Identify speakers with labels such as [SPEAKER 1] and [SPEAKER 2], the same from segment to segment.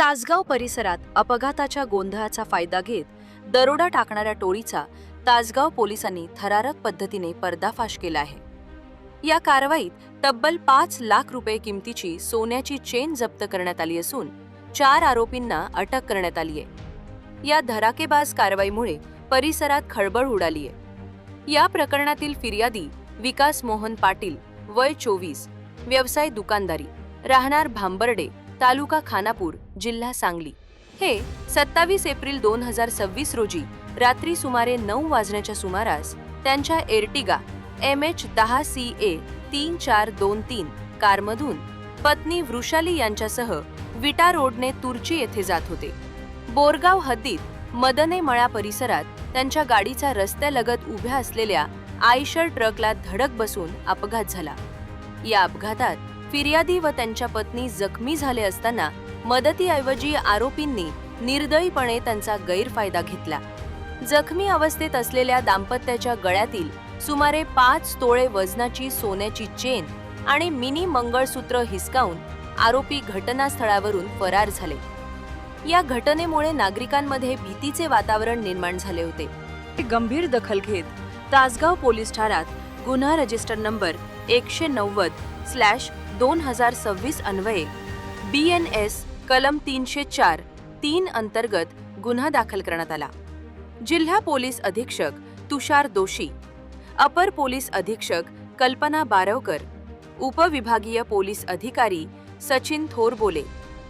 [SPEAKER 1] तासगाव परिसरात अपघाताच्या गोंधळाचा फायदा घेत दरोडा टाकणाऱ्या टोळीचा तासगाव पोलिसांनी थरारक पद्धतीने पर्दाफाश केला आहे। या कारवाईत तब्बल 5 लाख रुपये किमतीची सोन्याची चेन जप्त करण्यात आली असून 4 आरोपींना अटक करण्यात आली आहे। या धडाकेबाज कारवाईमुळे परिसरात खळबळ उडाली आहे। या प्रकरणातील फिर्यादी विकास मोहन पाटील, वय 24, व्यवसाय दुकानदारी, राहणार भांबर्डे, तालुका खानापूर, जिल्हा सांगली, हे 27 एप्रिल 2026 रोजी रात्री सुमारे 9 वाजण्याच्या सुमारास त्यांच्या एर्टिगा MH10CA 3423 कारमधून पत्नी वृषाली यांच्यासह विटा रोडने तुर्ची येथे जात होते। बोरगाव हद्दीत मदने मळा परिसरात त्यांच्या गाडीचा रस्त्यालगत उभ्या असलेल्या आयशर ट्रकला धडक बसून अपघात झाला। या अपघातात फिर्यादी व त्यांच्या पत्नी जखमी झाले असताना मदतीऐवजी आरोपींनी निर्दयीपणे त्यांचा गैरफायदा घेतला। जखमी अवस्थेत असलेल्या दाम्पत्याच्या गळ्यातील सुमारे 5 तोळे वजनाची सोन्याची चेन आणि मिनी मंगळसूत्र हिसकावून आरोपी घटनास्थळावरून फरार झाले। या घटनेमुळे नागरिकांमध्ये भीतीचे वातावरण निर्माण झाले होते। गंभीर दखल घेत तासगाव पोलीस ठाण्यात गुन्हा रजिस्टर नंबर 190/2026 अन्वये BNS कलम 304(3) अंतर्गत गुन्हा दाखल करण्यात आला। जिल्हा पोलीस अधीक्षक तुषार दोशी, अपर पोलीस अधीक्षक कल्पना बारवकर, उपविभागीय पोलीस अधिकारी सचिन थोरबोले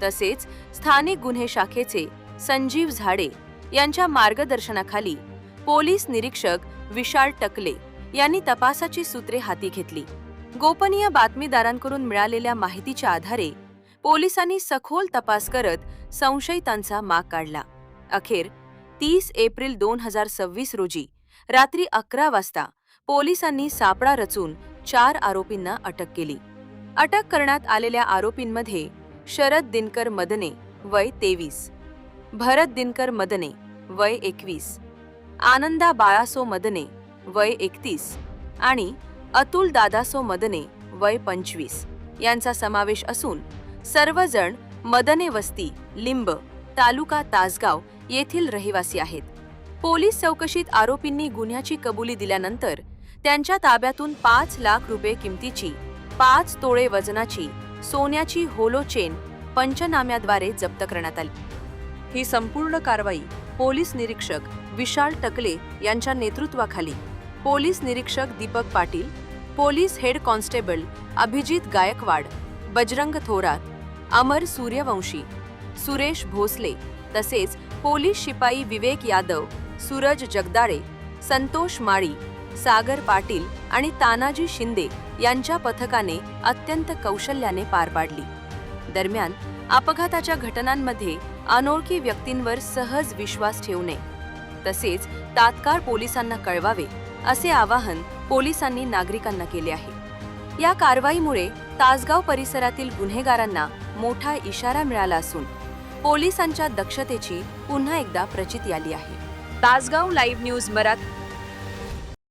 [SPEAKER 1] तसेच स्थानिक गुन्हे शाखेचे संजीव झाडे यांच्या मार्गदर्शनाखाली पोलीस निरीक्षक विशाल टकले यांनी तपासाची सूत्रे हाती घेतली। गोपनीय बातमीदारांकडून मिळालेल्या माहितीच्या आधारे पोलिसांनी सखोल तपास करत संशयितांचा माग काढला। अखेर 30 एप्रिल 2026 रोजी रात्री 11 वाजता पोलिसांनी सापळा रचून 4 आरोपींना अटक केली। अटक करण्यात आलेल्या आरोपींमध्ये शरद दिनकर मदने, वय 23, भरत दिनकर मदने, वय 21, आनंदा बाळासो मदने, वय 31 आणि अतुल दादासो मदने, वय 25 यांचा समावेश असून सर्वजण मदने वस्ती, लिंब, तालुका तासगाव येथील रहिवासी आहेत। पोलीस चौकशीत आरोपींनी गुन्ह्याची कबुली दिल्यानंतर त्यांच्या ताब्यातून 5 लाख रुपये किमतीची 5 तोळे वजनाची सोन्याची होलो चेन पंचनाम्याद्वारे जप्त करण्यात आली। ही संपूर्ण कारवाई पोलीस निरीक्षक विशाल टकले यांच्या नेतृत्वाखाली पोलीस निरीक्षक Deepak Patil, police head constable Abhijit Gaikwad, Bajrang Thorat, Amar Suryavanshi, Suresh Bhosale तसेच पोलीस शिपाई विवेक यादव, सूरज जगदाळे, संतोष माळी, सागर पाटील आणि तानाजी शिंदे यांच्या पथकाने अत्यंत कौशल्याने पार पाडली। दरम्यान अपघाताच्या घटनांमध्ये अनोळखी व्यक्तींवर सहज विश्वास ठेवू नये तसेच तात्काळ पोलिसांना कळवावे असे आवाहन पोलिसांनी नागरिकांना केले आहे। या कारवाईमुळे तासगाव परिसरातील गुन्हेगारांना मोठा इशारा मिळाला असून पोलिसांच्या दक्षतेची पुन्हा एकदा प्रचिती आली आहे। Tasgaon live news Marathi